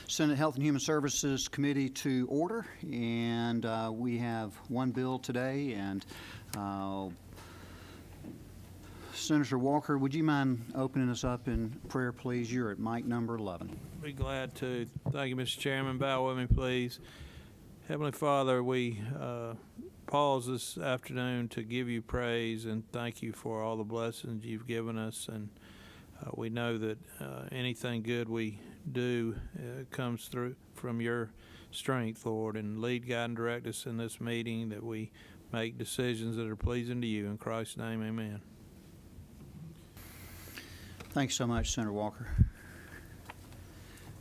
Senate Health and Human Services Committee to order, and we have one bill today. And Senator Walker, would you mind opening us up in prayer, please? You're at mic number 11. Be glad to. Thank you, Mr. Chairman. Bow with me, please. Heavenly Father, we pause this afternoon to give you praise and thank you for all the blessings you've given us. And we know that anything good we do comes through from your strength, Lord, and lead, guide, and direct us in this meeting, that we make decisions that are pleasing to you. In Christ's name, amen. Thanks so much, Senator Walker.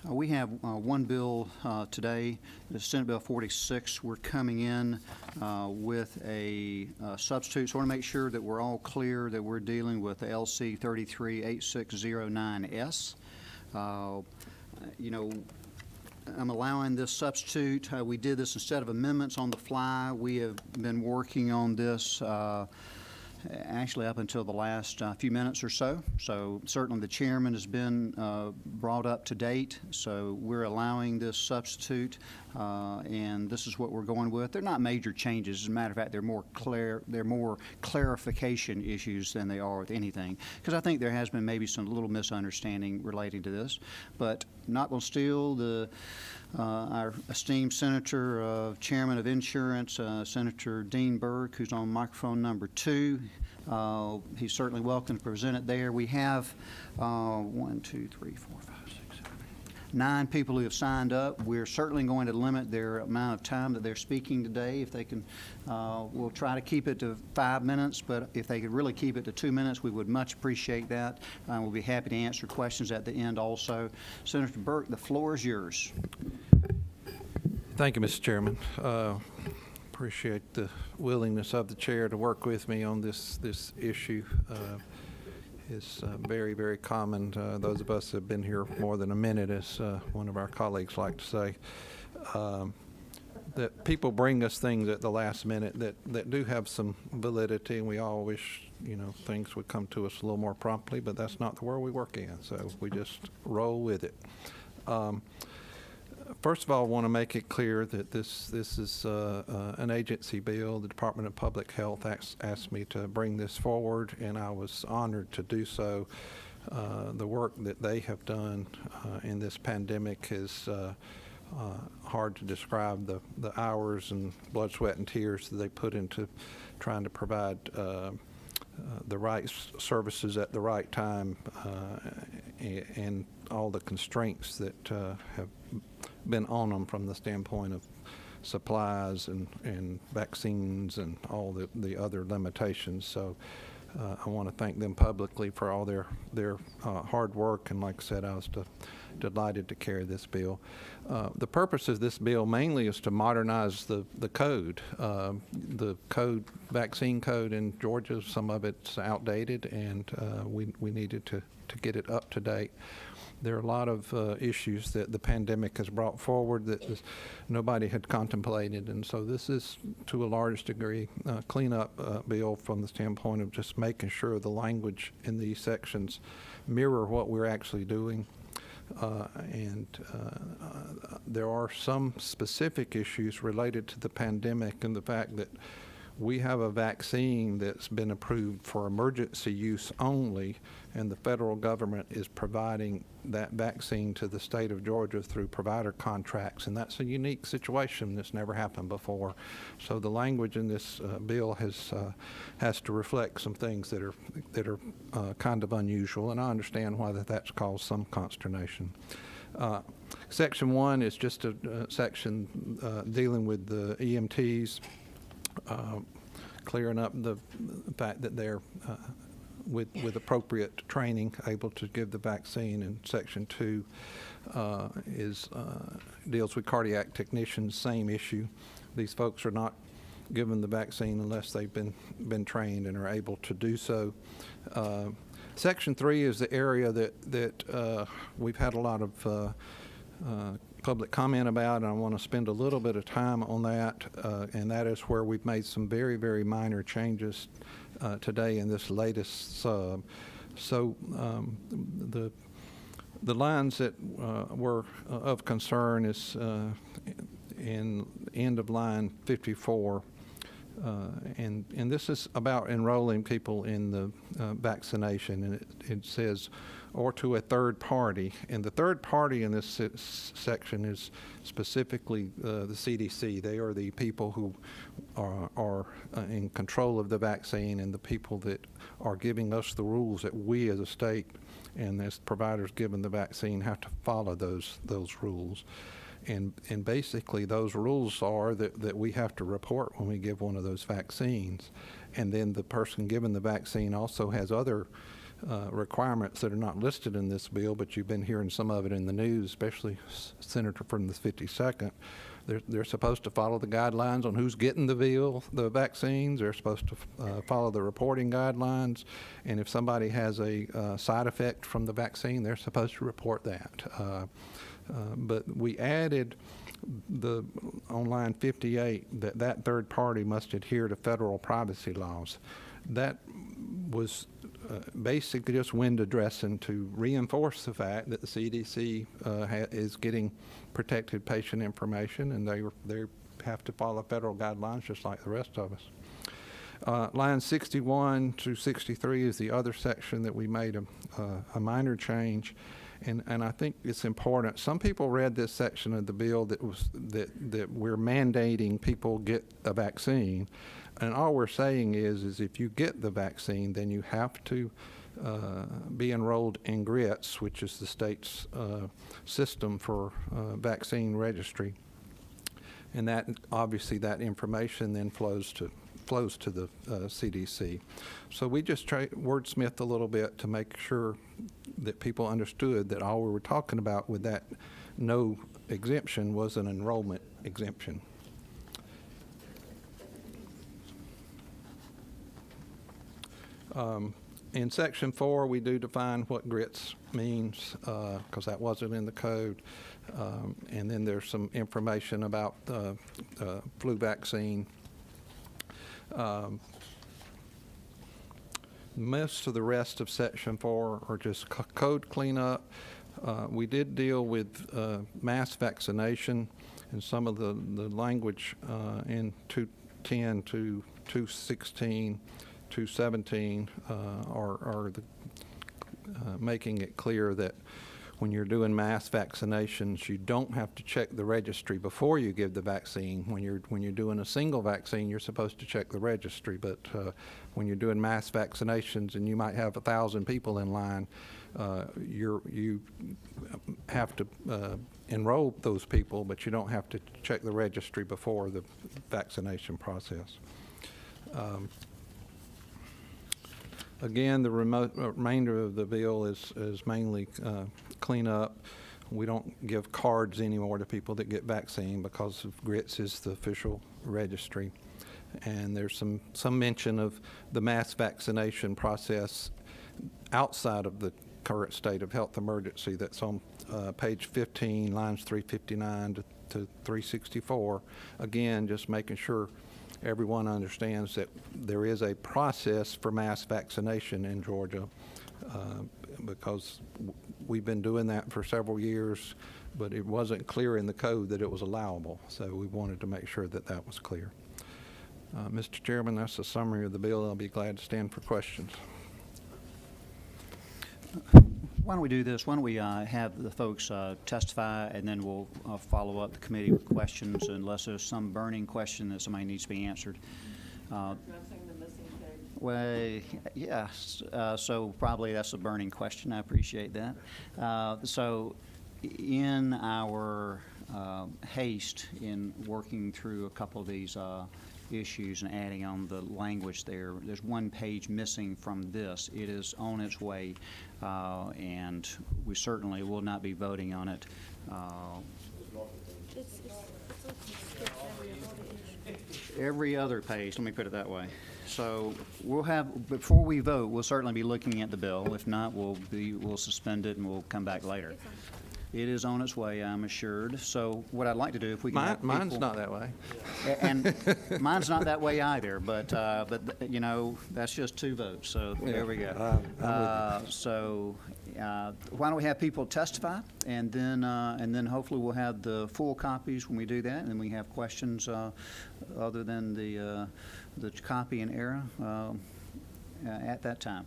We have one bill today, the Senate Bill 46. We're coming in with a substitute, so I want to make sure that we're all clear that we're dealing with the LC 338609S. You know, I'm allowing this substitute. We did this instead of amendments on the fly. We have been working on this actually up until the last few minutes or so. So certainly the chairman has been brought up to date. So we're allowing this substitute, and this is what we're going with. They're not major changes. As a matter of fact, they're more clarification issues than they are with anything. Because I think there has been maybe some little misunderstanding relating to this. But not going to steal our esteemed senator, chairman of insurance, Senator Dean Burke, who's on microphone number 2. He's certainly welcome to present it there. We have 1, 2, 3, 4, 5, 6, 7, 9 people who have signed up. We're certainly going to limit their amount of time that they're speaking today. If they can, we'll try to keep it to 5 minutes, but if they could really keep it to 2 minutes, we would much appreciate that. We'll be happy to answer questions at the end also. Senator Burke, the floor is yours. Thank you, Mr. Chairman. Appreciate the willingness of the chair to work with me on this issue. It's very, very common. Those of us who have been here more than a minute, as one of our colleagues like to say, that people bring us things at the last minute that do have some validity, and we all wish, you know, things would come to us a little more promptly, but that's not the world we work in, so we just roll with it. First of all, I want to make it clear that this is an agency bill. The Department of Public Health asked me to bring this forward, and I was honored to do so. The work that they have done in this pandemic is hard to describe. The hours and blood, sweat, and tears that they put into trying to provide the right services at the right time, and all the constraints that have been on them from the standpoint of supplies and vaccines and all the other limitations. So I want to thank them publicly for all their hard work, and like I said, I was delighted to carry this bill. The purpose of this bill mainly is to modernize the code. The vaccine code in Georgia, some of it's outdated, and we needed to get it up to date. There are a lot of issues that the pandemic has brought forward that nobody had contemplated, and so this is, to a large degree, a cleanup bill from the standpoint of just making sure the language in these sections mirror what we're actually doing. There are some specific issues related to the pandemic and the fact that we have a vaccine that's been approved for emergency use only, and the federal government is providing that vaccine to the state of Georgia through provider contracts, and that's a unique situation that's never happened before. So the language in this bill has to reflect some things that are kind of unusual, and I understand why that's caused some consternation. Section 1 is just a section dealing with the EMTs. Clearing up the fact that they're with appropriate training able to give the vaccine, and Section 2 deals with cardiac technicians. Same issue. These folks are not given the vaccine unless they've been trained and are able to do so. Section 3 is the area that we've had a lot of public comment about, and I want to spend a little bit of time on that, and that is where we've made some very, very minor changes today in this latest sub. So The lines that were of concern is in end of line 54. And this is about enrolling people in the vaccination, and it says, or to a third party. And the third party in this section is specifically the CDC. They are the people who are in control of the vaccine and the people that are giving us the rules that we as a state and as providers given the vaccine have to follow those rules. And basically those rules are that we have to report when we give one of those vaccines. And then the person given the vaccine also has other requirements that are not listed in this bill, but you've been hearing some of it in the news, especially Senator from the 52nd. They're supposed to follow the guidelines on who's getting the vaccines. They're supposed to follow the reporting guidelines. And if somebody has a side effect from the vaccine, they're supposed to report that. But we added on line 58 that third party must adhere to federal privacy laws. That was basically just window dressing to reinforce the fact that the CDC is getting protected patient information, and they have to follow federal guidelines just like the rest of us. Line 61 to 63 is the other section that we made a minor change. And I think it's important. Some people read this section of the bill that we're mandating people get a vaccine, and all we're saying is if you get the vaccine, then you have to be enrolled in GRITS, which is the state's system for vaccine registry, and that obviously that information then flows to the CDC. So we just wordsmithed a little bit to make sure that people understood that all we were talking about with that no exemption was an enrollment exemption. In section 4, we do define what GRITS means because that wasn't in the code. And then there's some information about flu vaccine. Most of the rest of section 4 are just code cleanup. We did deal with mass vaccination, and some of the language in 210 to 216, 217 are making it clear that when you're doing mass vaccinations, you don't have to check the registry before you give the vaccine. When you're doing a single vaccine, you're supposed to check the registry. But when you're doing mass vaccinations and you might have 1,000 people in line, you have to enroll those people, but you don't have to check the registry before the vaccination process. Again, the remainder of the bill is mainly clean up. We don't give cards anymore to people that get vaccine because of GRITS is the official registry. And there's some mention of the mass vaccination process outside of the current state of health emergency. That's on page 15, lines 359 to 364. Again, just making sure everyone understands that there is a process for mass vaccination in Georgia because we've been doing that for several years, but it wasn't clear in the code that it was allowable. So we wanted to make sure that that was clear. Mr. Chairman, that's a summary of the bill. I'll be glad to stand for questions. Why don't we do this? Why don't we have the folks testify, and then we'll follow up the committee with questions unless there's some burning question that somebody needs to be answered. Well, yes. So probably that's a burning question. I appreciate that. So in our haste in working through a couple of these issues and adding on the language there's one page missing from this. It is on its way, and we certainly will not be voting on it. Every other page, let me put it that way. So we'll have, before we vote, we'll certainly be looking at the bill. If not, we'll suspend it and we'll come back later. It is on its way, I'm assured. So what I'd like to do, if we can have Mine's people- not that way. And mine's not that way either, but you know, that's just 2 votes, so there we go. Why don't we have people testify, and then hopefully we'll have the full copies when we do that, and then we have questions other than the copy and error at that time.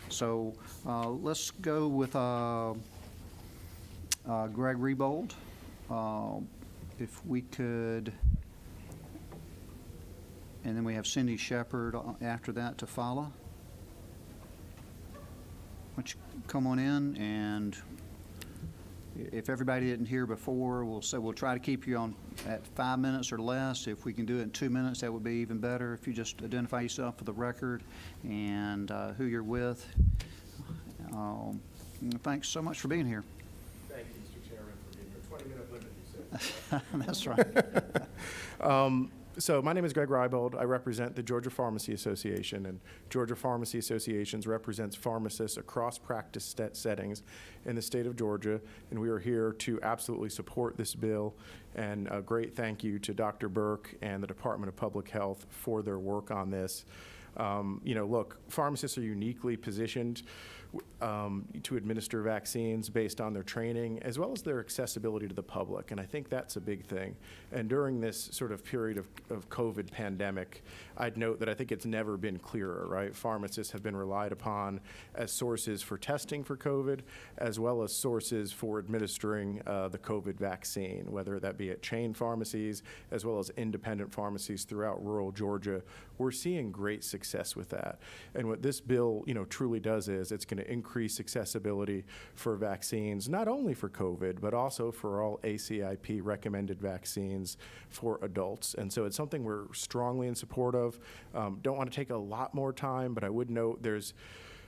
So let's go with Greg Rebold. If we could, and then we have Cindy Shepard after that to follow. Why don't you come on in, and if everybody didn't hear before, we'll try to keep you on at 5 minutes or less. If we can do it in 2 minutes, that would be even better. If you just identify yourself for the record and who you're with. Thanks so much for being here. Thank you, Mr. Chairman, for being here. 20-minute limit, you said. That's right. So my name is Greg Rybold. I represent the Georgia Pharmacy Association, and Georgia Pharmacy Associations represents pharmacists across practice settings in the state of Georgia, and we are here to absolutely support this bill. And a great thank you to Dr. Burke and the Department of Public Health for their work on this. You know, look, pharmacists are uniquely positioned to administer vaccines based on their training as well as their accessibility to the public, and I think that's a big thing. And during this sort of period of COVID pandemic, I'd note that I think it's never been clearer, right? Pharmacists have been relied upon as sources for testing for COVID as well as sources for administering the COVID vaccine, whether that be at chain pharmacies as well as independent pharmacies throughout rural Georgia. We're seeing great success with that. And what this bill, you know, truly does is it's going to increase accessibility for vaccines, not only for COVID, but also for all ACIP recommended vaccines for adults. And so it's something we're strongly in support of. Don't want to take a lot more time, but I would note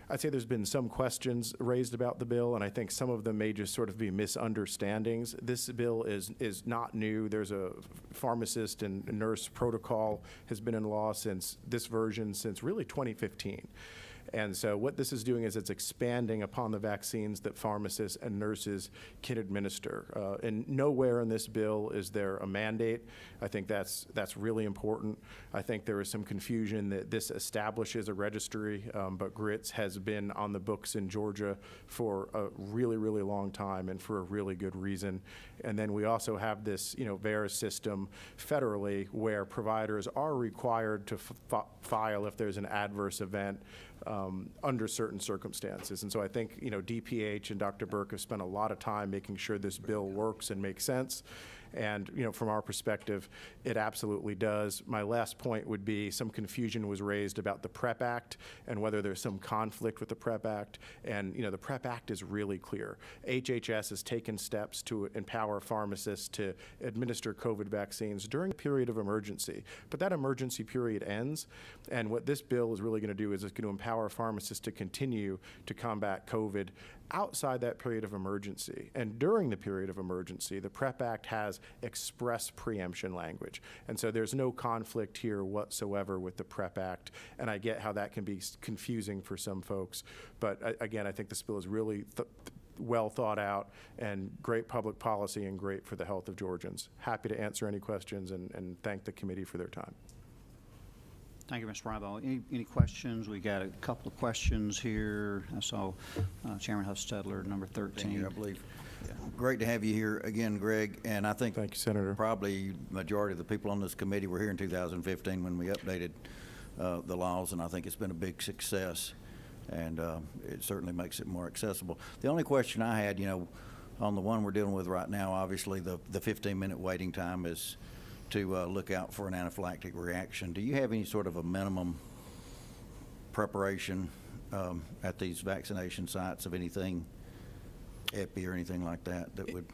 I'd say there's been some questions raised about the bill, and I think some of them may just sort of be misunderstandings. This bill is not new. There's a pharmacist and nurse protocol has been in law since this version since really 2015. And so what this is doing is it's expanding upon the vaccines that pharmacists and nurses can administer. And nowhere in this bill is there a mandate. I think that's really important. I think there is some confusion that this establishes a registry, but GRITS has been on the books in Georgia for a really, really long time and for a really good reason. And then we also have this, you know, VAERS system federally where providers are required to file if there's an adverse event under certain circumstances. And so I think, you know, DPH and Dr. Burke have spent a lot of time making sure this bill works and makes sense. And, you know, from our perspective, it absolutely does. My last point would be some confusion was raised about the PrEP Act and whether there's some conflict with the PrEP Act. And, you know, the PrEP Act is really clear. HHS has taken steps to empower pharmacists to administer COVID vaccines during a period of emergency. But that emergency period ends. And what this bill is really going to do is it's going to empower pharmacists to continue to combat COVID outside that period of emergency. And during the period of emergency, the PrEP Act has express preemption language. And so there's no conflict here whatsoever with the PrEP Act. And I get how that can be confusing for some folks. But again, I think this bill is really well thought out and great public policy and great for the health of Georgians. Happy to answer any questions and thank the committee for their time. Thank you, Mr. Rybold. Any questions? We got a couple of questions here. I saw Chairman Huffstedler, number 13. Thank you, I believe. Great to have you here again, Greg. And I think Thank you, Senator. probably majority of the people on this committee were here in 2015 when we updated the laws, and I think it's been a big success. And it certainly makes it more accessible. The only question I had, you know, on the one we're dealing with right now, obviously the 15-minute waiting time is to look out for an anaphylactic reaction. Do you have any sort of a minimum preparation at these vaccination sites of anything, epi or anything like that, that would?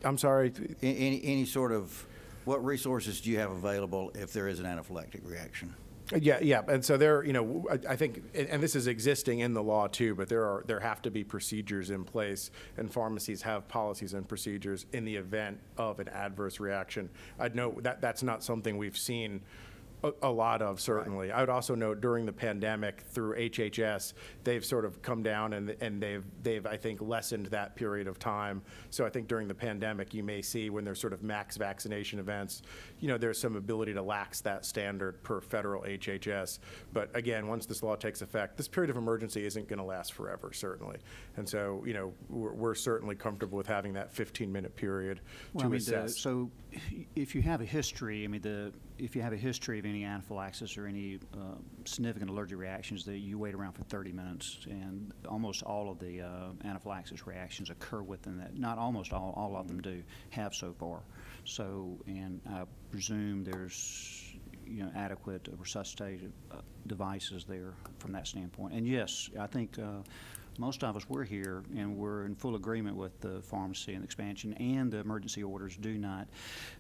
I'm sorry. Any sort of, what resources do you have available if there is an anaphylactic reaction? Yeah, and so there, you know, I think, and this is existing in the law too, but there have to be procedures in place, and pharmacies have policies and procedures in the event of an adverse reaction. I'd note that that's not something we've seen A lot of, certainly. I would also note during the pandemic through HHS, they've sort of come down and they've, I think, lessened that period of time. So I think during the pandemic, you may see when there's sort of max vaccination events, there's some ability to lax that standard per federal HHS. But again, once this law takes effect, this period of emergency isn't going to last forever, certainly. And so, we're certainly comfortable with having that 15-minute period to assess. So if you have a history, if you have a history of any anaphylaxis or any significant allergic reactions, that you wait around for 30 minutes, and almost all of the anaphylaxis reactions occur within that. Not almost all of them do have so far. So, and I presume there's adequate resuscitative devices there from that standpoint. And yes, I think most of us, we're here and we're in full agreement with the pharmacy and expansion, and the emergency orders do not.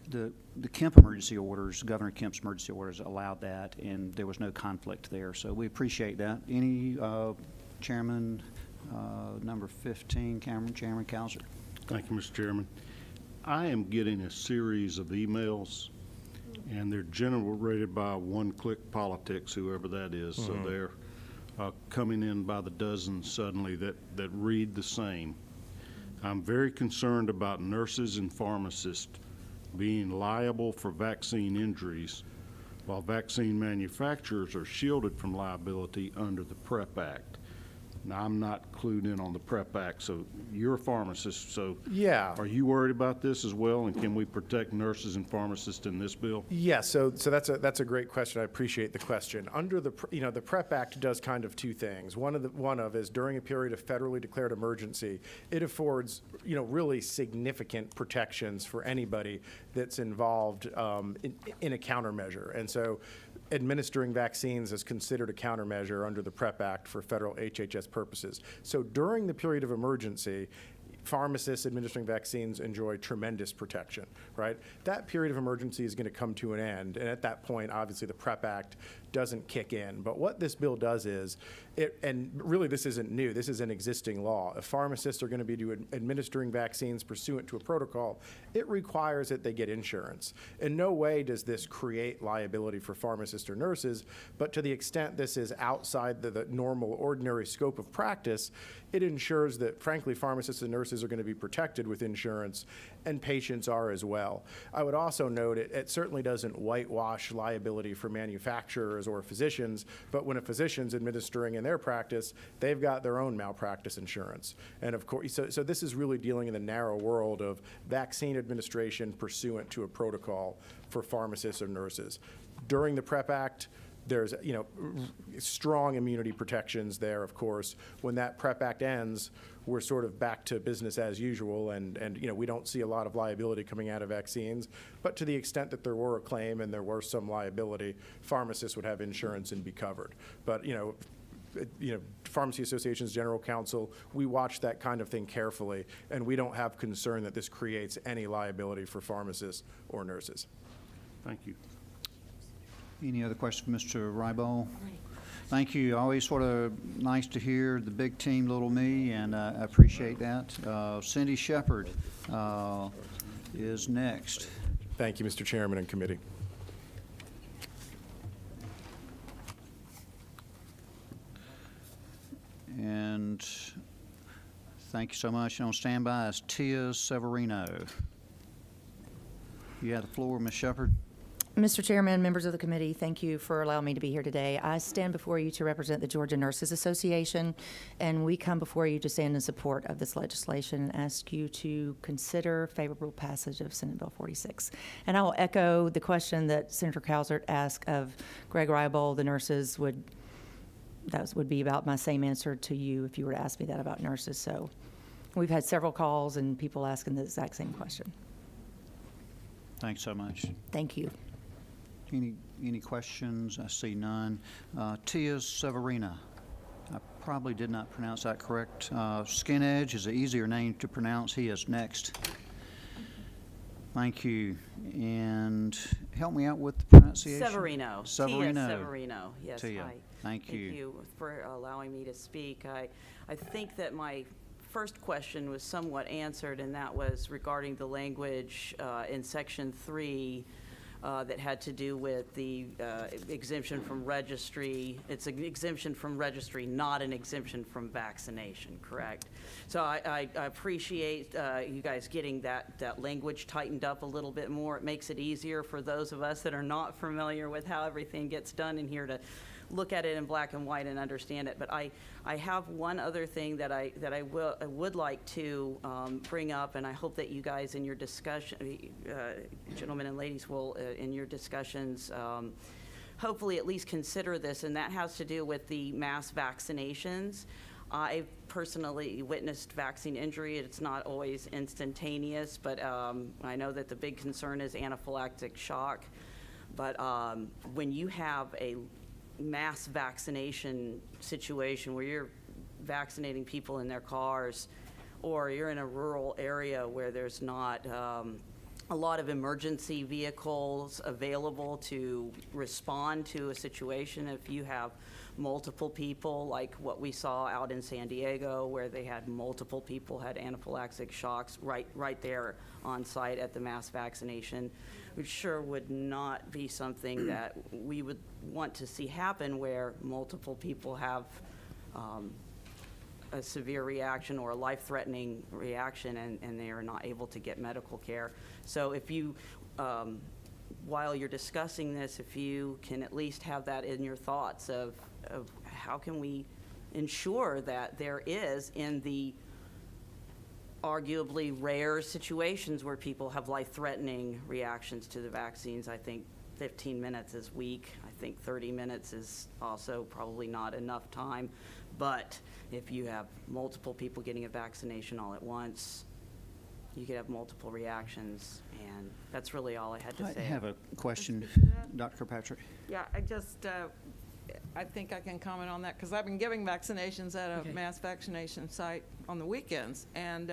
The Kemp emergency orders, Governor Kemp's emergency orders allowed that, and there was no conflict there. So we appreciate that. Any Chairman, number 15, Chairman Cowser. Thank you, Mr. Chairman. I am getting a series of emails, and they're generated by One Click Politics, whoever that is. So they're coming in by the dozen suddenly that read the same. I'm very concerned about nurses and pharmacists being liable for vaccine injuries, while vaccine manufacturers are shielded from liability under the PrEP Act. Now, I'm not clued in on the PrEP Act, so you're a pharmacist, so Yeah. are you worried about this as well, and can we protect nurses and pharmacists in this bill? Yeah, so that's a great question. I appreciate the question. Under the the PrEP Act does kind of two things. One of is during a period of federally declared emergency, it affords really significant protections for anybody that's involved in a countermeasure, and so administering vaccines is considered a countermeasure under the PrEP Act for federal HHS purposes. So during the period of emergency, pharmacists administering vaccines enjoy tremendous protection, right? That period of emergency is going to come to an end, and at that point, obviously, the PrEP Act doesn't kick in. But what this bill does is, and really this isn't new, this is an existing law. If pharmacists are going to be administering vaccines pursuant to a protocol, it requires that they get insurance. In no way does this create liability for pharmacists or nurses, but to the extent this is outside the normal, ordinary scope of practice, it ensures that, frankly, pharmacists and nurses are going to be protected with insurance, and patients are as well. I would also note it certainly doesn't whitewash liability for manufacturers or physicians, but when a physician's administering in their practice, they've got their own malpractice insurance. And of course, so this is really dealing in the narrow world of vaccine administration pursuant to a protocol for pharmacists or nurses. During the PrEP Act, there's strong immunity protections there, of course. When that PrEP Act ends, we're sort of back to business as usual, and we don't see a lot of liability coming out of vaccines. But to the extent that there were a claim and there were some liability, pharmacists would have insurance and be covered. But Pharmacy Association's General Counsel, we watch that kind of thing carefully, and we don't have concern that this creates any liability for pharmacists or nurses. Thank you. Any other questions for Mr. Ryball? Thank you. Always sort of nice to hear the big team, little me, and I appreciate that. Cindy Shepard is next. Thank you, Mr. Chairman and committee. And thank you so much. And on standby is Tia Severino. You have the floor, Ms. Shepard. Mr. Chairman, members of the committee, thank you for allowing me to be here today. I stand before you to represent the Georgia Nurses Association, and we come before you to stand in support of this legislation and ask you to consider favorable passage of Senate Bill 46. And I will echo the question that Senator Cowsert asked of Greg Ryball. The nurses would be about my same answer to you if you were to ask me that about nurses. So we've had several calls and people asking the exact same question. Thanks so much. Thank you. Any questions? I see none. Tia Severina. I probably did not pronounce that correct. Skin Edge is an easier name to pronounce. He is next. Thank you. And help me out with the pronunciation. Severino. Severino. Tia Severino. Yes. Tia. Hi. Thank you. Thank you for allowing me to speak. I think that my first question was somewhat answered, and that was regarding the language in Section 3 that had to do with the exemption from registry. It's an exemption from registry, not an exemption from vaccination, correct? So I appreciate you guys getting that language tightened up a little bit more. It makes it easier for those of us that are not familiar with how everything gets done in here to look at it in black and white and understand it. But I have one other thing that I would like to bring up, and I hope that you guys in your discussion, gentlemen and ladies, will in your discussions hopefully at least consider this, and that has to do with the mass vaccinations. I've personally witnessed vaccine injury. It's not always instantaneous, but I know that the big concern is anaphylactic shock. But when you have a mass vaccination situation where you're vaccinating people in their cars, or you're in a rural area where there's not a lot of emergency vehicles available to respond to a situation, if you have multiple people, like what we saw out in San Diego, where they had multiple people had anaphylactic shocks right there on site at the mass vaccination, which sure would not be something that we would want to see happen, where multiple people have a severe reaction or a life-threatening reaction and they are not able to get medical care. So if you, while you're discussing this, if you can at least have that in your thoughts of how can we ensure that there is, in the arguably rare situations where people have life-threatening reactions to the vaccines. I think 15 minutes is weak. I think 30 minutes is also probably not enough time. But if you have multiple people getting a vaccination all at once, you could have multiple reactions, and that's really all I had to I say. have a question, Dr. Kirkpatrick. Yeah, I think I can comment on that, because I've been giving vaccinations at a mass vaccination site on the weekends. And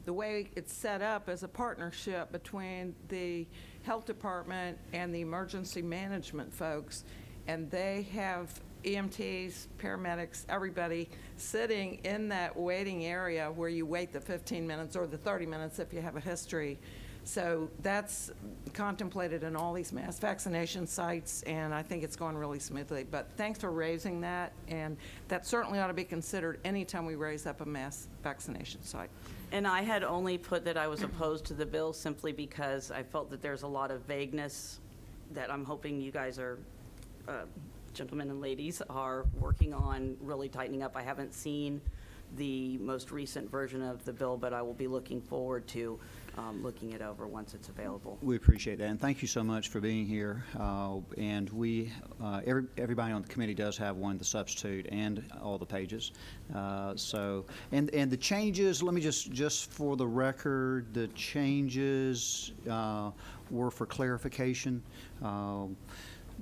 the way it's set up is a partnership between the health department and the emergency management folks. And they have EMTs, paramedics, everybody sitting in that waiting area where you wait the 15 minutes or the 30 minutes if you have a history. So that's contemplated in all these mass vaccination sites, and I think it's going really smoothly. But thanks for raising that, and that certainly ought to be considered anytime we raise up a mass vaccination site. And I had only put that I was opposed to the bill simply because I felt that there's a lot of vagueness that I'm hoping you guys are, gentlemen and ladies, are working on really tightening up. I haven't seen the most recent version of the bill, but I will be looking forward to looking it over once it's available. We appreciate that, and thank you so much for being here. And we, everybody on the committee does have one to substitute and all the pages. So, and the changes, let me just for the record, the changes were for clarification.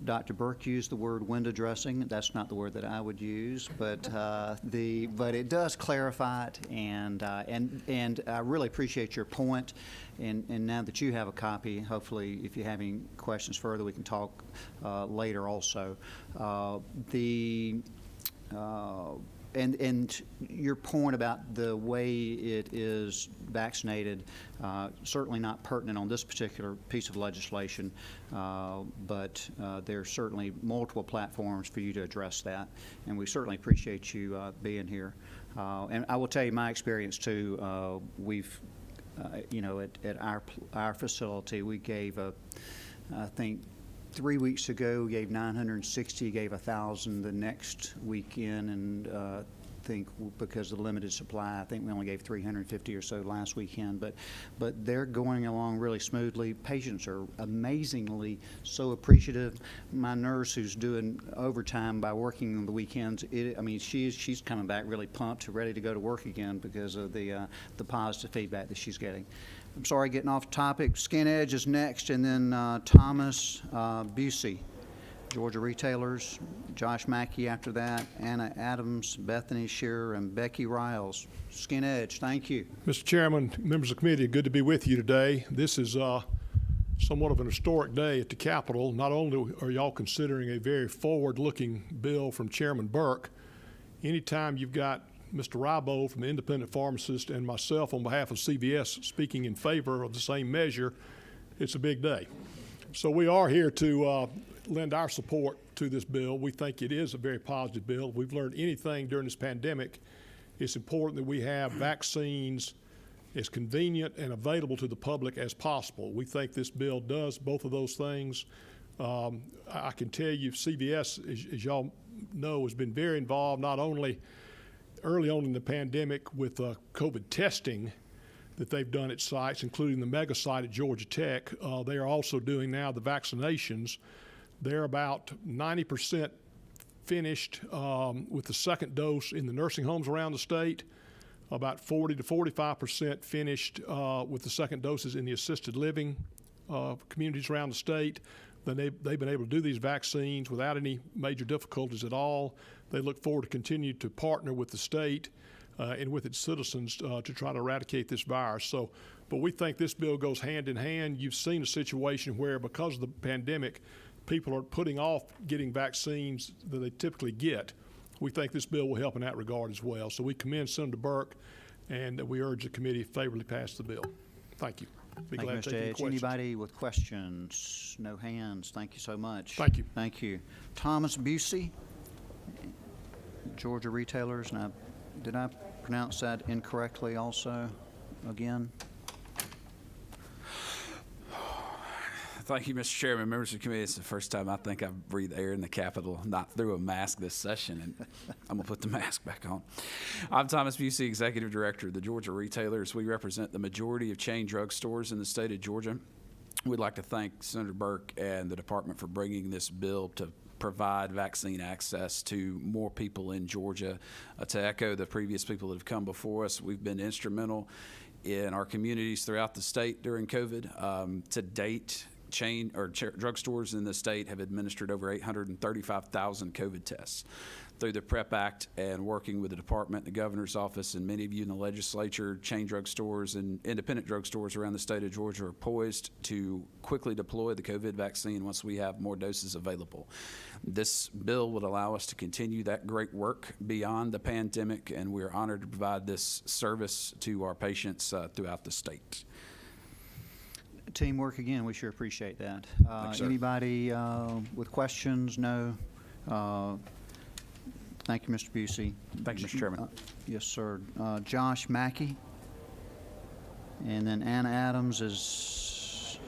Dr. Burke used the word window dressing. That's not the word that I would use, but but it does clarify it, and I really appreciate your point. And now that you have a copy, hopefully, if you have any questions further, we can talk later. Also, And your point about the way it is vaccinated, certainly not pertinent on this particular piece of legislation, but there's certainly multiple platforms for you to address that, and we certainly appreciate you being here. And I will tell you my experience too. We've, at our facility, we gave I think 3 weeks ago, we gave 960, gave 1,000 the next weekend, and I think because of the limited supply, I think we only gave 350 or so last weekend. But they're going along really smoothly. Patients are amazingly so appreciative. My nurse, who's doing overtime by working on the weekends, she's coming back really pumped, ready to go to work again because of the positive feedback that she's getting. I'm sorry, getting off topic. Skin Edge is next, and then Thomas Busey, Georgia Retailers, Josh Mackey after that, Anna Adams, Bethany Shearer, and Becky Riles. Skin Edge, thank you. Mr. Chairman, members of the committee, good to be with you today. This is somewhat of an historic day at the Capitol. Not only are y'all considering a very forward-looking bill from Chairman Burke, anytime you've got Mr. Rybold from the Independent Pharmacist and myself on behalf of CVS speaking in favor of the same measure, it's a big day. So we are here to lend our support to this bill. We think it is a very positive bill. If we've learned anything during this pandemic, it's important that we have vaccines as convenient and available to the public as possible. We think this bill does both of those things. I can tell you CVS, as y'all know, has been very involved not only early on in the pandemic with COVID testing that they've done at sites, including the mega site at Georgia Tech. They are also doing now the vaccinations. They're about 90% finished with the second dose in the nursing homes around the state, about 40 to 45% finished with the second doses in the assisted living communities around the state. Then they've been able to do these vaccines without any major difficulties at all. They look forward to continue to partner with the state and with its citizens to try to eradicate this virus. So, but we think this bill goes hand in hand. You've seen a situation where, because of the pandemic, people are putting off getting vaccines that they typically get. We think this bill will help in that regard as well. So we commend Senator Burke, and we urge the committee to favorably pass the bill. Thank you. Be Thank you, glad to Mr. take any Edge. questions. Anybody with questions? No hands. Thank you so much. Thank you. Thank you. Thomas Busey, Georgia Retailers, and did I pronounce that incorrectly also, again? Thank you, Mr. Chairman, members of the committee. It's the first time I think I've breathed air in the Capitol, not through a mask this session, and I'm going to put the mask back on. I'm Thomas Busey, Executive Director of the Georgia Retailers. We represent the majority of chain drugstores in the state of Georgia. We'd like to thank Senator Burke and the department for bringing this bill to provide vaccine access to more people in Georgia. To echo the previous people that have come before us, we've been instrumental in our communities throughout the state during COVID. To date, drugstores in the state have administered over 835,000 COVID tests. Through the PrEP Act and working with the department, the governor's office, and many of you in the legislature, chain drugstores and independent drugstores around the state of Georgia are poised to quickly deploy the COVID vaccine once we have more doses available. This bill would allow us to continue that great work beyond the pandemic, and we're honored to provide this service to our patients throughout the state. Teamwork again, we sure appreciate that. Thanks, sir. Anybody with questions? No? Thank you, Mr. Busey. Thank you, Mr. Chairman. Yes, sir. Josh Mackey. And then Anna Adams is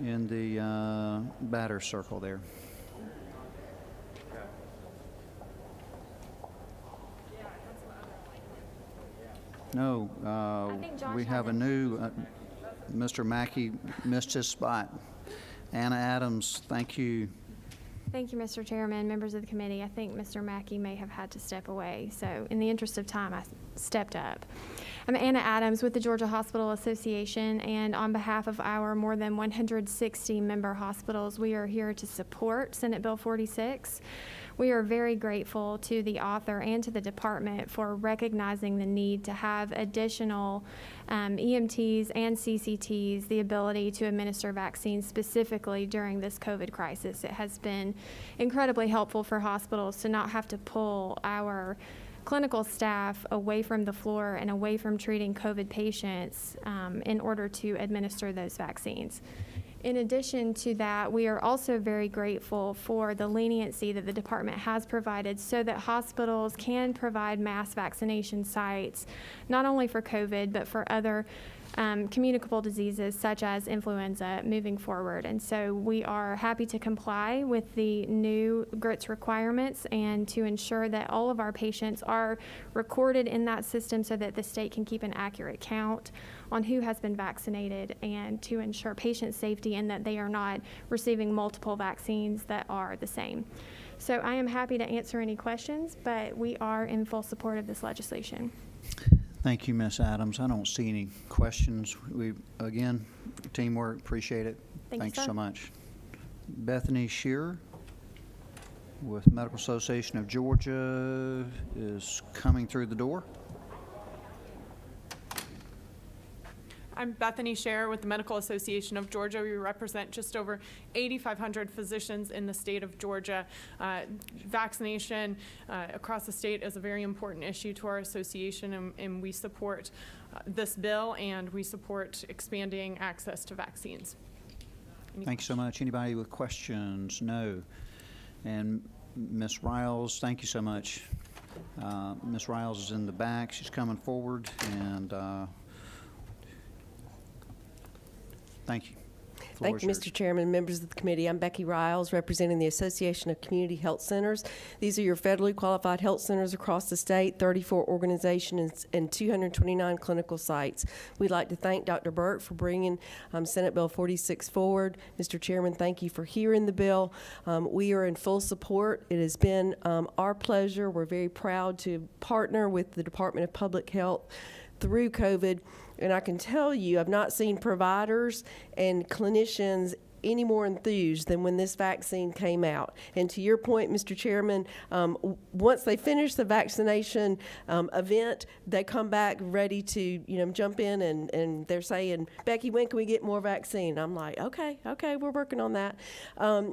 in the batter circle there. No, we have a new, Mr. Mackey missed his spot. Anna Adams, thank you. Thank you, Mr. Chairman, members of the committee. I think Mr. Mackey may have had to step away, so in the interest of time, I stepped up. I'm Anna Adams with the Georgia Hospital Association, and on behalf of our more than 160 member hospitals, we are here to support Senate Bill 46. We are very grateful to the author and to the department for recognizing the need to have additional EMTs and CCTs the ability to administer vaccines specifically during this COVID crisis. It has been incredibly helpful for hospitals to not have to pull our clinical staff away from the floor and away from treating COVID patients in order to administer those vaccines. In addition to that, we are also very grateful for the leniency that the department has provided so that hospitals can provide mass vaccination sites, not only for COVID, but for other communicable diseases such as influenza moving forward. And so we are happy to comply with the new GRITS requirements and to ensure that all of our patients are recorded in that system so that the state can keep an accurate count on who has been vaccinated and to ensure patient safety and that they are not receiving multiple vaccines that are the same. So I am happy to answer any questions, but we are in full support of this legislation. Thank you, Ms. Adams. I don't see any questions. We, again, teamwork, appreciate it. Thank you, Thanks sir. so much. Bethany Shearer with Medical Association of Georgia is coming through the door. I'm Bethany Scher with the Medical Association of Georgia. We represent just over 8,500 physicians in the state of Georgia. Vaccination across the state is a very important issue to our association, and we support this bill, and we support expanding access to vaccines. Thank you so much. Anybody with questions? No. And Ms. Riles, thank you so much. Ms. Riles is in the back. She's coming forward, and thank you. Floor Thank is you, yours. Mr. Chairman, members of the committee. I'm Becky Riles, representing the Association of Community Health Centers. These are your federally qualified health centers across the state, 34 organizations and 229 clinical sites. We'd like to thank Dr. Burke for bringing Senate Bill 46 forward. Mr. Chairman, thank you for hearing the bill. We are in full support. It has been our pleasure. We're very proud to partner with the Department of Public Health through COVID. And I can tell you, I've not seen providers and clinicians any more enthused than when this vaccine came out. And to your point, Mr. Chairman, once they finish the vaccination event, they come back ready to, jump in and they're saying, Becky, when can we get more vaccine? I'm like, okay, we're working on that.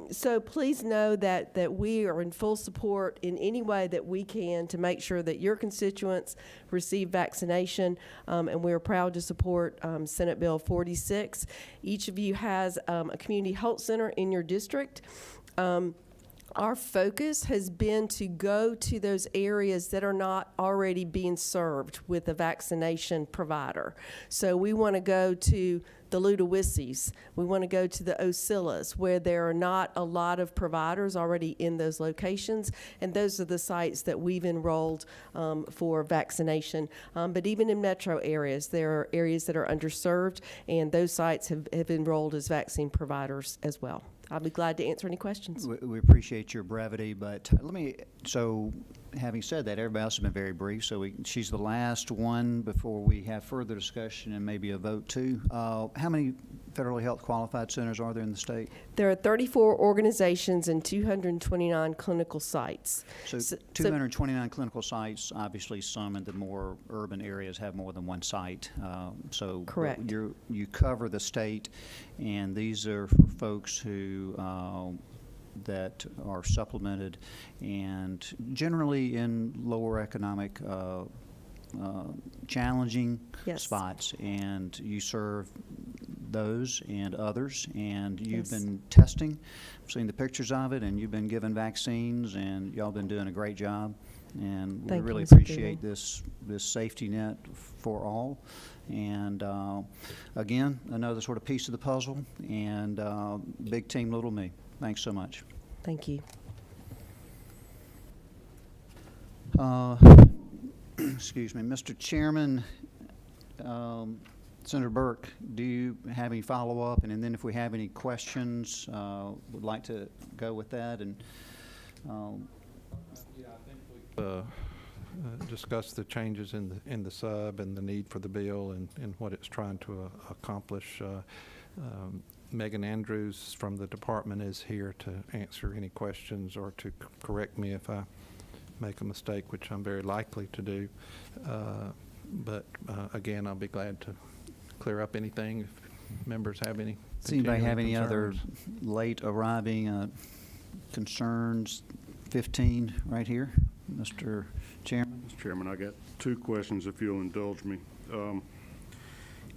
So please know that we are in full support in any way that we can to make sure that your constituents receive vaccination, and we're proud to support Senate Bill 46. Each of you has a community health center in your district. Our focus has been to go to those areas that are not already being served with a vaccination provider. So we want to go to the Ludowiczi's. We want to go to the Oscillas, where there are not a lot of providers already in those locations, and those are the sites that we've enrolled for vaccination. But even in metro areas, there are areas that are underserved, and those sites have enrolled as vaccine providers as well. I'll be glad to answer any questions. We appreciate your brevity, but having said that, everybody else has been very brief, so she's the last one before we have further discussion and maybe a vote too. How many federally health qualified centers are there in the state? There are 34 organizations and 229 clinical sites. So 229 clinical sites, obviously some in the more urban areas have more than one site. Correct. You cover the state, and these are for folks who that are supplemented and generally in lower economic challenging spots, and you serve those and others, and you've been testing. I've seen the pictures of it, and you've been given vaccines, and y'all been doing a great job, and we really appreciate this safety net for all. And again, another sort of piece of the puzzle, and big team, little me. Thanks so much. Thank you. Excuse me, Mr. Chairman, Senator Burke, do you have any follow-up? And then if we have any questions, would like to go with that. And discuss the changes in the sub and the need for the bill and what it's trying to accomplish. Megan Andrews from the department is here to answer any questions or to correct me if I make a mistake, which I'm very likely to do. But again, I'll be glad to clear up anything if members have any. Does anybody have any concerns. other late arriving concerns? 15 right here, Mr. Chairman. Mr. Chairman, I got two questions, if you'll indulge me.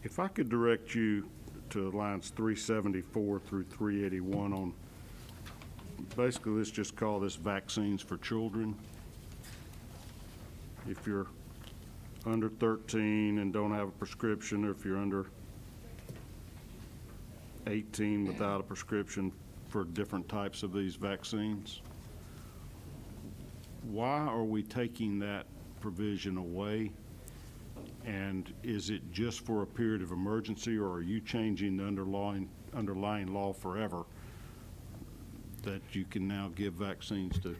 If I could direct you to lines 374 through 381 on, basically, let's just call this vaccines for children. If you're under 13 and don't have a prescription, or if you're under 18 without a prescription for different types of these vaccines, why are we taking that provision away? And is it just for a period of emergency, or are you changing the underlying law forever that you can now give vaccines to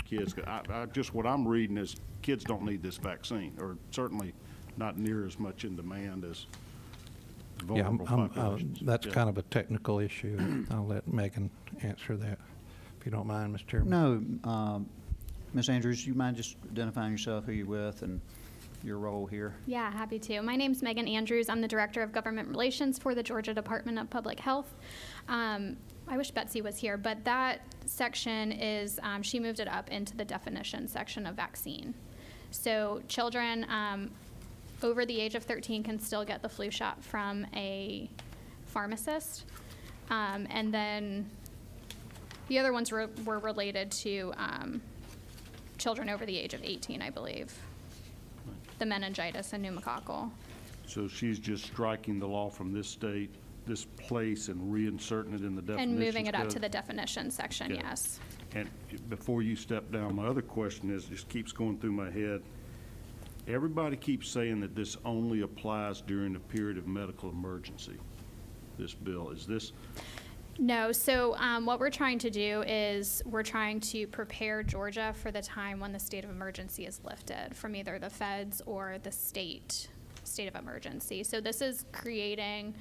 kids? What I'm reading is kids don't need this vaccine, or certainly not near as much in demand as vulnerable populations. That's kind of a technical issue. I'll let Megan answer that, if you don't mind, Mr. Chairman. No, Ms. Andrews, you mind just identifying yourself, who you're with, and your role here? Yeah, happy to. My name's Megan Andrews. I'm the Director of Government Relations for the Georgia Department of Public Health. I wish Betsy was here, but that section is, she moved it up into the definition section of vaccine. So children over the age of 13 can still get the flu shot from a pharmacist. And then the other ones were related to children over the age of 18, I believe. The meningitis and pneumococcal. So she's just striking the law from this state, this place, and reinserting it in the definitions And moving it up code? to the definition section, Okay. yes. And before you step down, my other question is, just keeps going through my head. Everybody keeps saying that this only applies during a period of medical emergency, this bill. Is this, No, so what we're trying to do is we're trying to prepare Georgia for the time when the state of emergency is lifted from either the feds or the state of emergency. So this is creating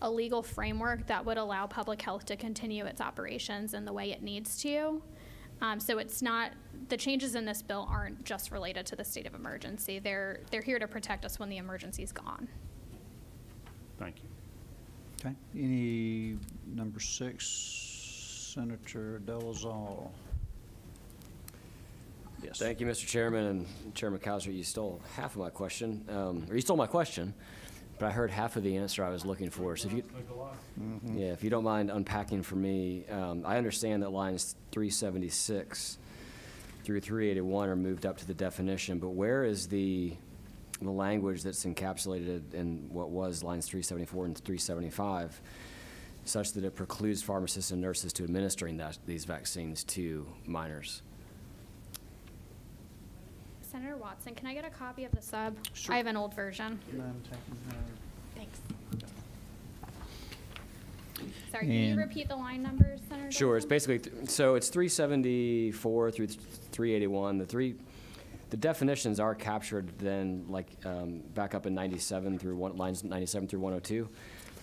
a legal framework that would allow public health to continue its operations in the way it needs to. So it's not, the changes in this bill aren't just related to the state of emergency. They're here to protect us when the emergency's gone. thank you. Okay. Any number 6, Senator Dolezal? Yes. Thank you, Mr. Chairman, and Chairman Cowser, you stole half of my question, or you stole my question, but I heard half of the answer I was looking for. So if you, yeah, if you don't mind unpacking for me, I understand that lines 376 through 381 are moved up to the definition, but where is the language that's encapsulated in what was lines 374 and 375, such that it precludes pharmacists and nurses to administering these vaccines to minors? Senator Watson, can I get a copy of the sub? Sure. I have an old version. Thanks. Sorry, can you And- repeat the line numbers, Senator? Sure, it's Dolezal? basically, so it's 374 through 381. The definitions are captured then, like, back up in 97 through lines 97 through 102.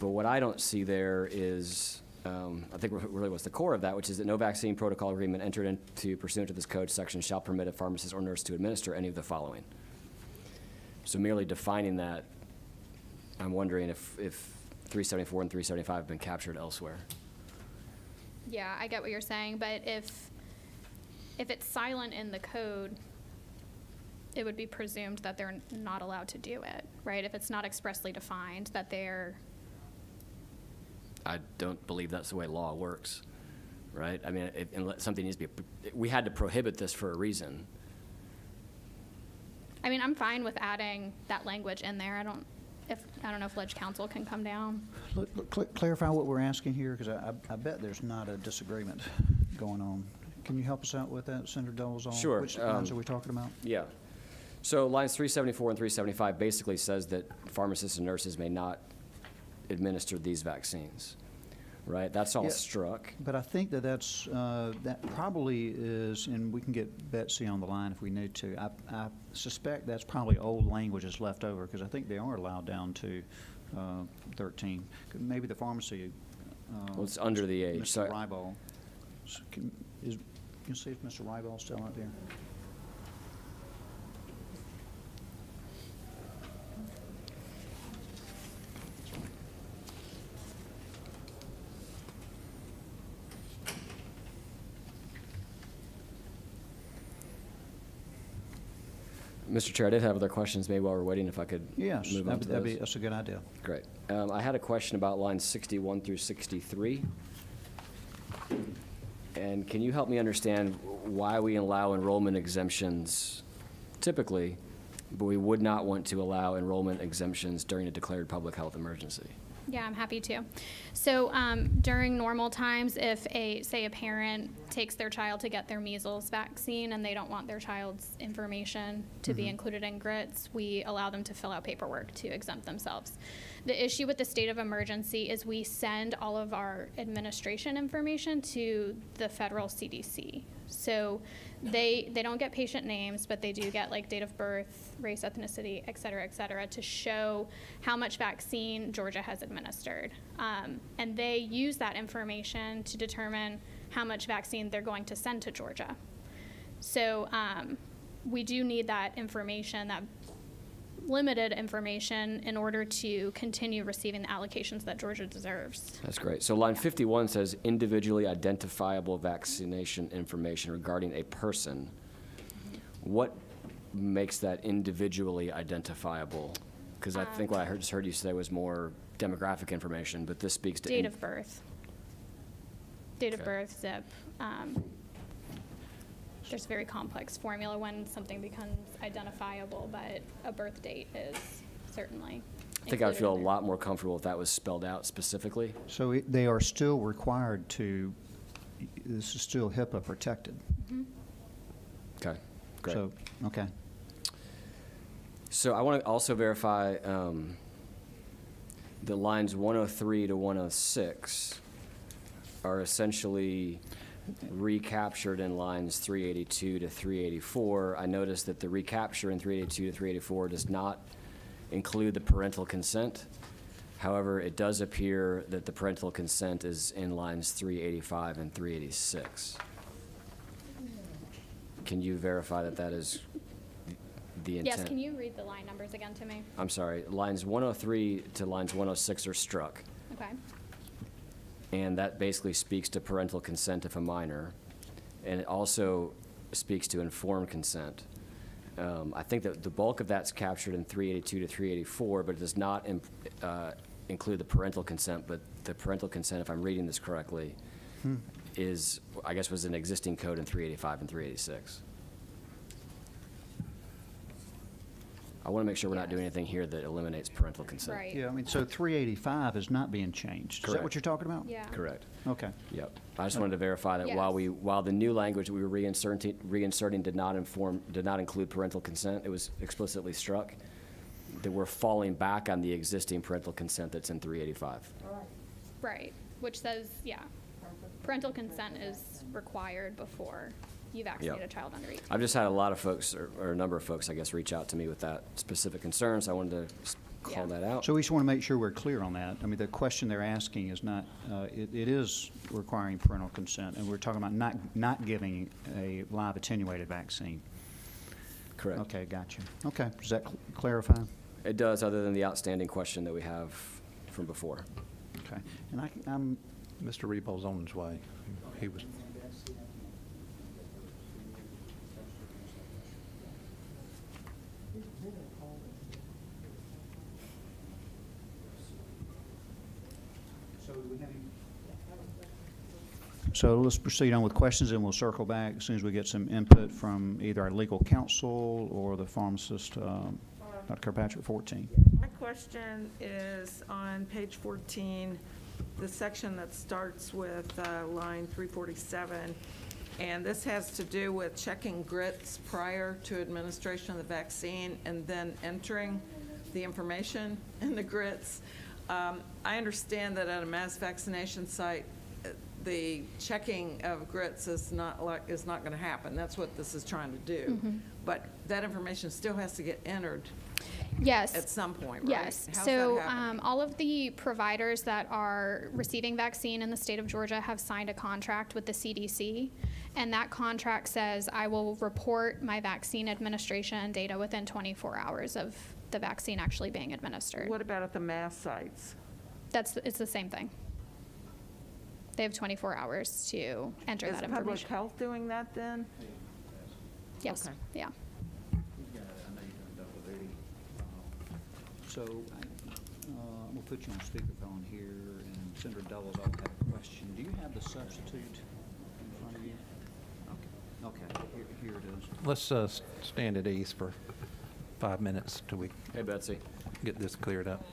But what I don't see there is, I think really what's the core of that, which is that no vaccine protocol agreement entered into pursuant to this code section shall permit a pharmacist or nurse to administer any of the following. So merely defining that, I'm wondering if 374 and 375 have been captured elsewhere. Yeah, I get what you're saying, but if it's silent in the code, it would be presumed that they're not allowed to do it, right? If it's not expressly defined, that they're, I don't believe that's the way law works, right? I mean, unless something needs to be, we had to prohibit this for a reason. I mean, I'm fine with adding that language in there. I don't know if Ledge Council can come down. Clarify what we're asking here, because I bet there's not a disagreement going on. Can you help us out with that, Senator Dolezal? Sure, Which lines are we talking about? Yeah. So lines 374 and 375 basically says that pharmacists and nurses may not administer these vaccines, right? That's all Yeah. struck. But I think that probably is, and we can get Betsy on the line if we need to. I suspect that's probably old language that's left over, because I think they are allowed down to 13. Maybe the pharmacy. Well, it's under the age. Mr. So Ryball. Can you see if Mr. Ryball's still out there? Mr. Chair, I did have other questions. Maybe while we're waiting, if I could Yes, move on to those. that's a good idea. Great. I had a question about lines 61 through 63. And can you help me understand why we allow enrollment exemptions typically, but we would not want to allow enrollment exemptions during a declared public health emergency? Yeah, I'm happy to. So during normal times, if say a parent takes their child to get their measles vaccine and they don't want their child's information to be included in GRITs, we allow them to fill out paperwork to exempt themselves. The issue with the state of emergency is we send all of our administration information to the federal CDC. So they don't get patient names, but they do get like date of birth, race, ethnicity, et cetera, to show how much vaccine Georgia has administered. And they use that information to determine how much vaccine they're going to send to Georgia. So we do need that information, that limited information, in order to continue receiving the allocations that Georgia deserves. That's great. So line 51 says individually identifiable vaccination information regarding a person. What makes that individually identifiable? Because I think what I just heard you say was more demographic information, but this speaks to Date of birth. date of Okay. birth, zip. There's a very complex formula when something becomes identifiable, but a birth date is certainly I think I would feel a included in lot more comfortable if that was spelled out specifically. So they are still required to, this is still HIPAA protected. Okay, great. So, okay. So I want to also verify the lines 103 to 106 are essentially recaptured in lines 382 to 384. I noticed that the recapture in 382 to 384 does not include the parental consent. However, it does appear that the parental consent is in lines 385 and 386. Can you verify that that is the intent? Yes, can you read the line numbers again to me? I'm sorry, lines 103 to lines 106 are struck. Okay. And that basically speaks to parental consent if a minor. And it also speaks to informed consent. I think that the bulk of that's captured in 382 to 384, but it does not include the parental consent. But the parental consent, if I'm reading this correctly, is, I guess, was an existing code in 385 and 386. I want to make sure we're not doing anything here that eliminates parental consent. Right. Yeah, I mean, so 385 is not being changed. Is that Correct. what you're talking about? Yeah. Correct. Okay. Yep. I just wanted to verify that while Yes. while the new language that we were reinserting did not include parental consent, it was explicitly struck, that we're falling back on the existing parental consent that's in 385. Right, which says, yeah, parental consent is required before you vaccinate Yep. a child under 18. I've just had a lot of folks, or a number of folks, I guess, reach out to me with that specific concern, so I wanted to call Yeah. that out. So we just want to make sure we're clear on that. I mean, the question they're asking is not, it is requiring parental consent, and we're talking about not giving a live attenuated vaccine. Correct. Okay, gotcha. Okay, does that clarify? It does, other than the outstanding question that we have from before. Okay, and I'm, Mr. Rebo's on his way. He was. so let's proceed on with questions, and we'll circle back as soon as we get some input from either our legal counsel or the pharmacist, Dr. Kirkpatrick, 14. My question is on page 14, the section that starts with line 347, and this has to do with checking grits prior to administration of the vaccine and then entering the information in the grits. I understand that at a mass vaccination site, the checking of grits is not going to happen. That's what this is trying to do. But that information still has to get entered Yes. at some point, right? Yes. How's So that happening? all of the providers that are receiving vaccine in the state of Georgia have signed a contract with the CDC. And that contract says I will report my vaccine administration data within 24 hours of the vaccine actually being administered. What about at the mass sites? It's the same thing. They have 24 hours to enter Is that public information. health doing that then? Yes. Okay. Yeah. So I'm going to put you on speakerphone here, and Senator Dulles ought to have a question. Do you have the substitute in front of you? Okay, here it is. Let's stand at ease for 5 minutes till we Hey, Betsy. get this cleared up.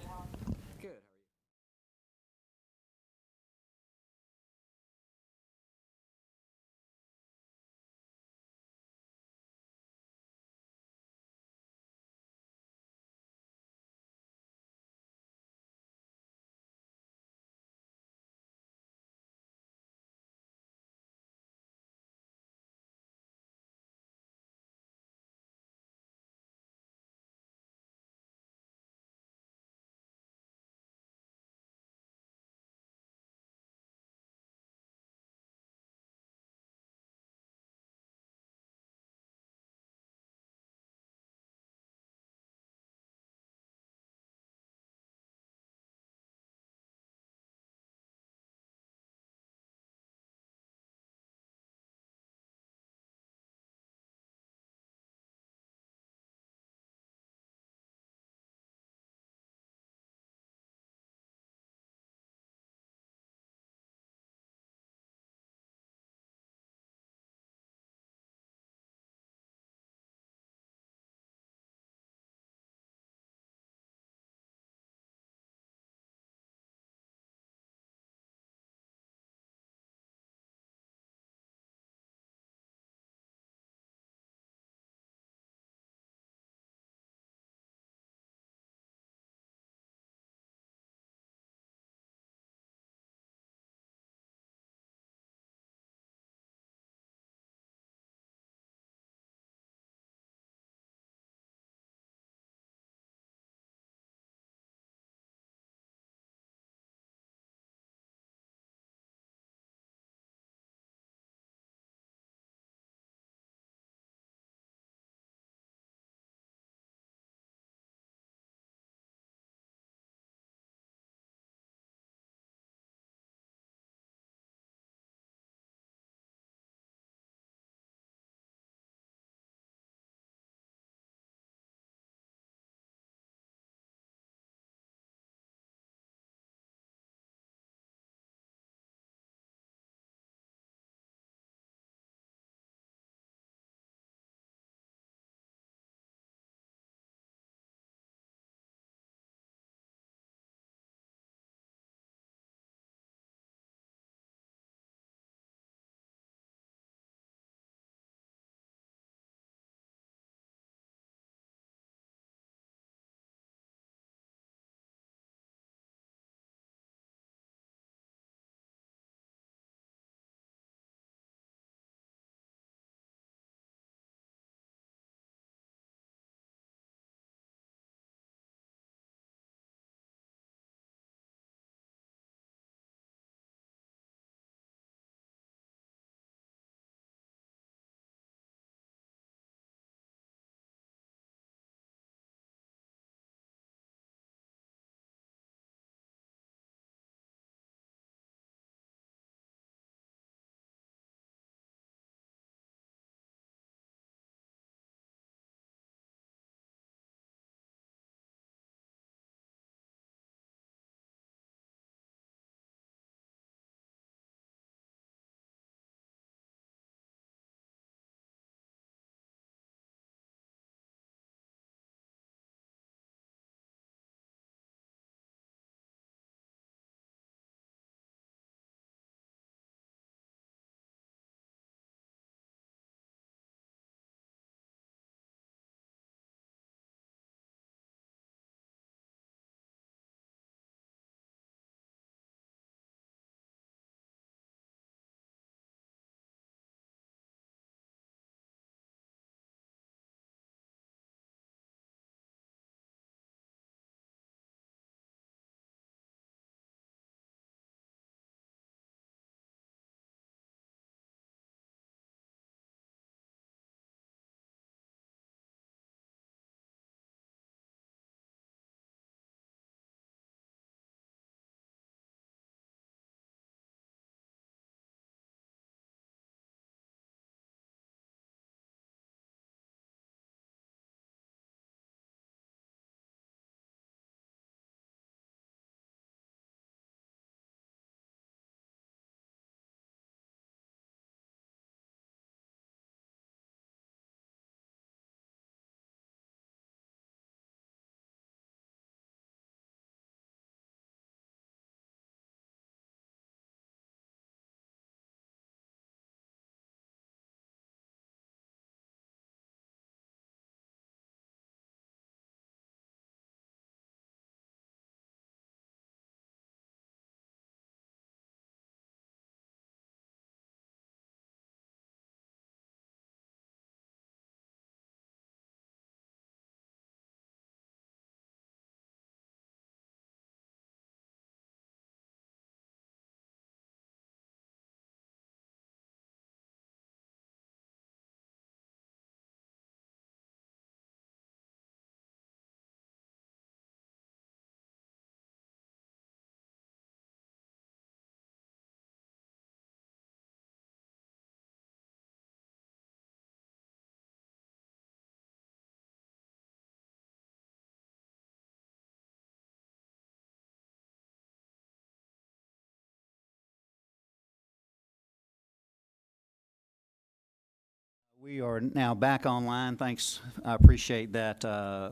We are now back online. Thanks. I appreciate that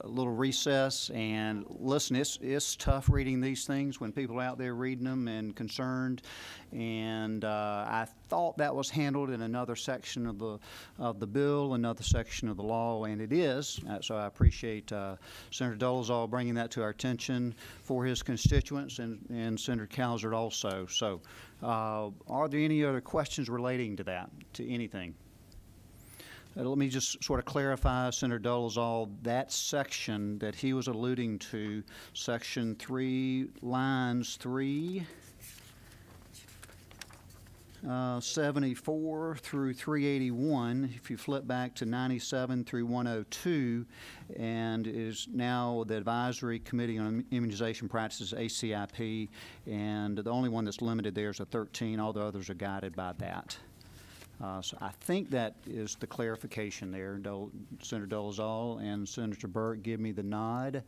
little recess. And listen, it's tough reading these things when people are out there reading them and concerned. And I thought that was handled in another section of the bill, another section of the law, and it is. So I appreciate Senator Dolezal bringing that to our attention for his constituents, and Senator Calzert also. So are there any other questions relating to that, to anything? Let me just sort of clarify, Senator Dolezal, that section that he was alluding to, section 3, lines 374 through 381, if you flip back to 97 through 102, and is now the Advisory Committee on Immunization Practices, ACIP, and the only one that's limited there is a 13. All the others are guided by that. So I think that is the clarification there. Senator Dolezal and Senator Burke give me the nod,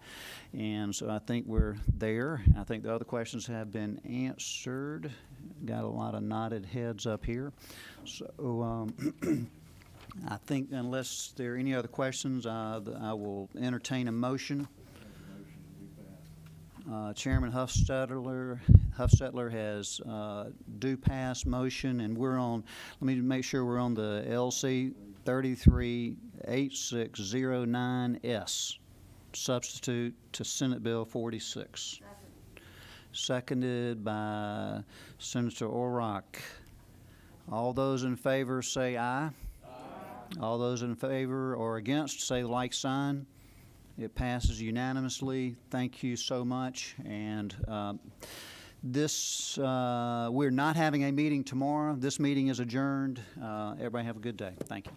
and so I think we're there. I think the other questions have been answered. Got a lot of nodded heads up here. So I think unless there are any other questions, I will entertain a motion. Chairman Huffstetler has do pass motion, and we're on, let me make sure we're on the LC 338609S, substitute to Senate Bill 46. Seconded by Senator Orrock. All those in favor say aye. Aye. All those in favor or against say like sign. It passes unanimously. Thank you so much. And we're not having a meeting tomorrow. This meeting is adjourned. Everybody have a good day. Thank you.